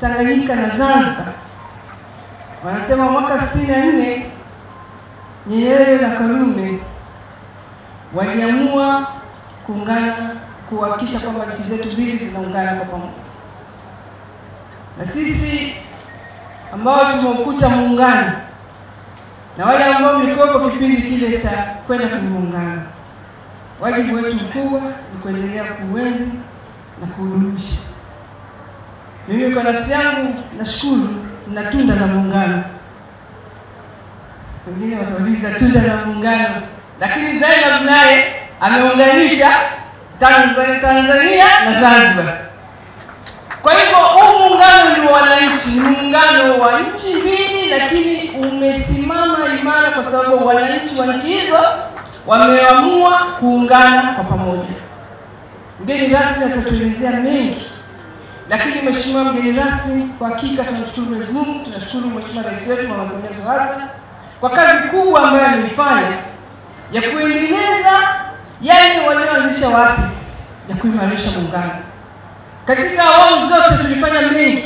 Tanganyika na Zanzibar. Wanasema mwaka 64 Nyerere na Karume waliamua kuungana kuhakikisha kwamba nchi zetu mbili zinaungana kwa pamoja. Na sisi ambao tumeukuta muungano na wale ambao mlikuwa kipindi kile cha kwenda kwenye muungano, wajibu wetu mkubwa ni kuendelea kuenzi na kudumisha. Mimi kwa nafsi yangu nashukuru na tunda la muungano. Wengine watauliza tunda la muungano, lakini Zainab naye ameunganisha Tanzania na Zanzibar. Kwa hivyo huu muungano ni wananchi, muungano wa nchi mbili, lakini umesimama imara kwa sababu wananchi wa nchi hizo wameamua kuungana kwa pamoja. Mgeni rasmi atatuelezea mengi, lakini mheshimiwa mgeni rasmi, kwa hakika tunashukuru Mwenyezi Mungu, tunashukuru Mheshimiwa Rais wetu Mama Samia Suluhu Hassan kwa kazi kubwa ambayo ameifanya ya kuendeleza yale walioanzisha waasisi ya kuimarisha muungano. Katika awamu zote tulifanya mengi,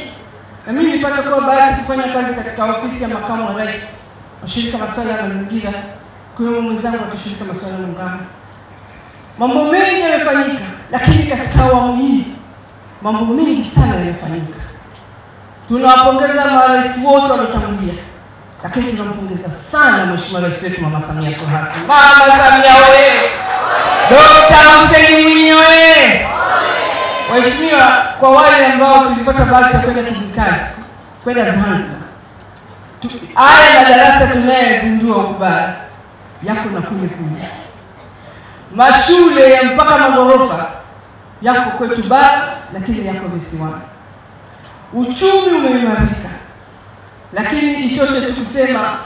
na mimi nilipata kuwa bahati kufanya kazi katika ofisi ya makamu wa rais, washirika masuala ya mazingira, kwa mwenzangu akishirika masuala ya muungano. Mambo mengi yamefanyika, lakini katika awamu hii mambo mengi sana yamefanyika. Tunawapongeza marais wote waliotangulia, lakini tunampongeza sana Mheshimiwa Rais wetu Mama Samia Suluhu Hassan. Mama Samia oye! Dr. Hussein Mwinyi oye! Waheshimiwa, kwa wale ambao tulipata bahati ya kwenda kizikazi, kwenda Zanzibar, haya madarasa tunayozindua ubara yako na kule. Mashule ya mpaka magorofa yako kwetu bara, lakini yako visiwani. Uchumi umeimarika, lakini itoshe tu kusema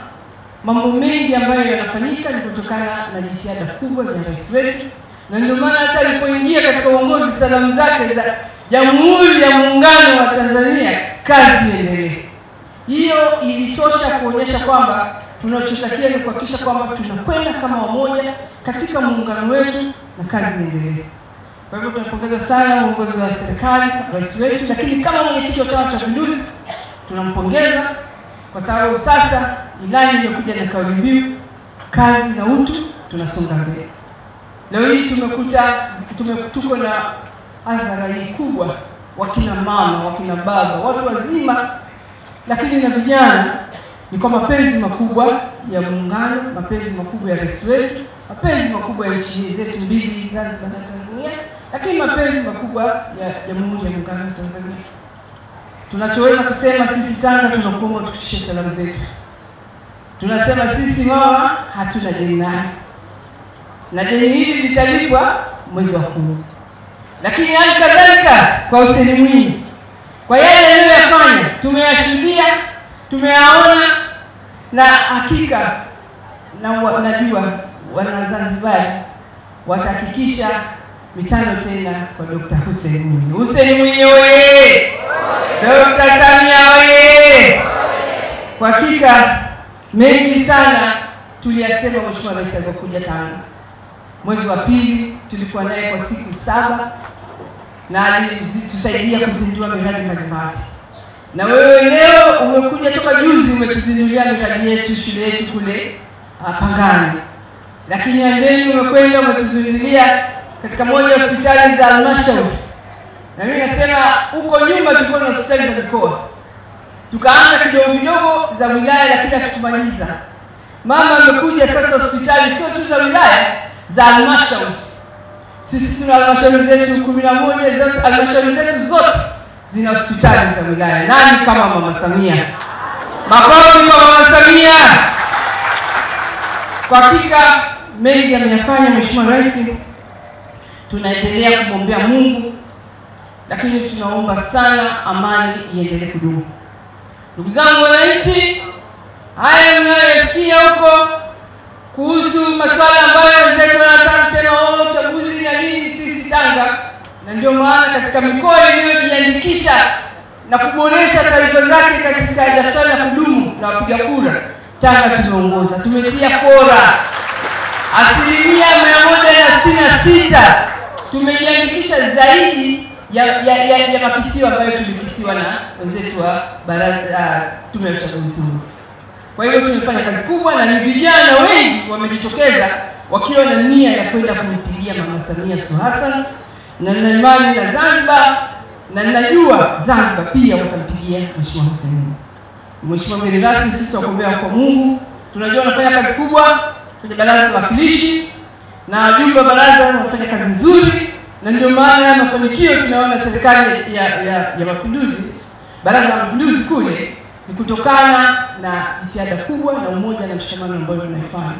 mambo mengi ambayo yanafanyika ni kutokana na jitihada kubwa za rais wetu, na ndio maana hata alipoingia katika uongozi, salamu zake za Jamhuri ya Muungano wa Tanzania, kazi iendelee. Hiyo ilitosha kuonyesha kwamba tunachotakiwa ni kuhakikisha kwamba tunakwenda kama wamoja katika muungano wetu na kazi iendelee. Kwa hivyo tunapongeza sana uongozi wa serikali, rais wetu, lakini kama mwenyekiti wa Chama cha Mapinduzi tunampongeza kwa sababu sasa ilani imekuja na kauli mbiu kazi na utu, tunasonga mbele. Leo hii tuko na hadhara hii kubwa, wakina mama, wakina baba, watu wazima, lakini na vijana. Ni kwa mapenzi makubwa ya muungano, mapenzi makubwa ya rais wetu, mapenzi makubwa ya nchi zetu mbili, Zanzibar na Tanzania, lakini mapenzi makubwa ya Jamhuri ya Muungano wa Tanzania. Tunachoweza kusema sisi Tanga, tunakuomba tufikishe salamu zetu. Tunasema sisi mama hatuna deni naye, na deni hili litalipwa mwezi wa 10. Lakini hali kadhalika kwa Hussein Mwinyi, kwa yale aliyofanya tumeyashuhudia, tumeyaona, na hakika na najua wana Zanzibar watahakikisha mitano tena kwa Dr. Hussein Mwinyi. Hussein Mwinyi oye! Dr. Samia oye! Kwa hakika mengi sana tuliyasema Mheshimiwa Rais alipokuja Tanga. Mwezi wa pili tulikuwa naye kwa siku 7 na alitusaidia kuzindua miradi mbalimbali. Na wewe leo umekuja toka juzi umetuzindulia miradi yetu, shule yetu kule Pangani. Lakini ndani umekwenda umetuzindulia katika moja ya hospitali za halmashauri. Na mimi nasema huko nyuma tulikuwa na hospitali za mikoa, tukaanza kidogo za wilaya, lakini hatukumaliza. Mama amekuja sasa hospitali sio tu za wilaya, za halmashauri. Sisi tuna halmashauri zetu 11, zote halmashauri zetu zote zina hospitali za wilaya. Nani kama Mama Samia? Makofi kwa Mama Samia. Kwa hakika mengi ameyafanya Mheshimiwa Rais. Tunaendelea kumwombea Mungu, lakini tunaomba sana amani iendelee kudumu. Ndugu zangu wananchi, haya mnayosikia huko kuhusu masuala ambayo wenzetu wanataka kusema uchaguzi na nini, sisi Tanga, na ndio maana katika mikoa iliyojiandikisha na kuboresha taarifa zake katika daftari la kudumu na wapiga kura, Tanga tumeongoza. Tumetia kura 166%. Tumejiandikisha zaidi ya makisio ambayo tulikisiwa na wenzetu wa baraza tume ya uchaguzi. Kwa hiyo tumefanya kazi kubwa na ni vijana wengi wamejitokeza wakiwa na nia ya kwenda kumpigia Mama Samia Suluhu Hassan, na nina imani na Zanzibar na ninajua Zanzibar pia watampigia Mheshimiwa Hussein. Mheshimiwa mgeni rasmi, sisi tunakuombea kwa Mungu. Tunajua unafanya kazi kubwa kwenye baraza la wawakilishi na wajumbe wa baraza wanafanya kazi nzuri, na ndio maana mafanikio tunaona serikali ya mapinduzi, baraza la mapinduzi kule, ni kutokana na jitihada kubwa na umoja na mshikamano ambao tunaifanya.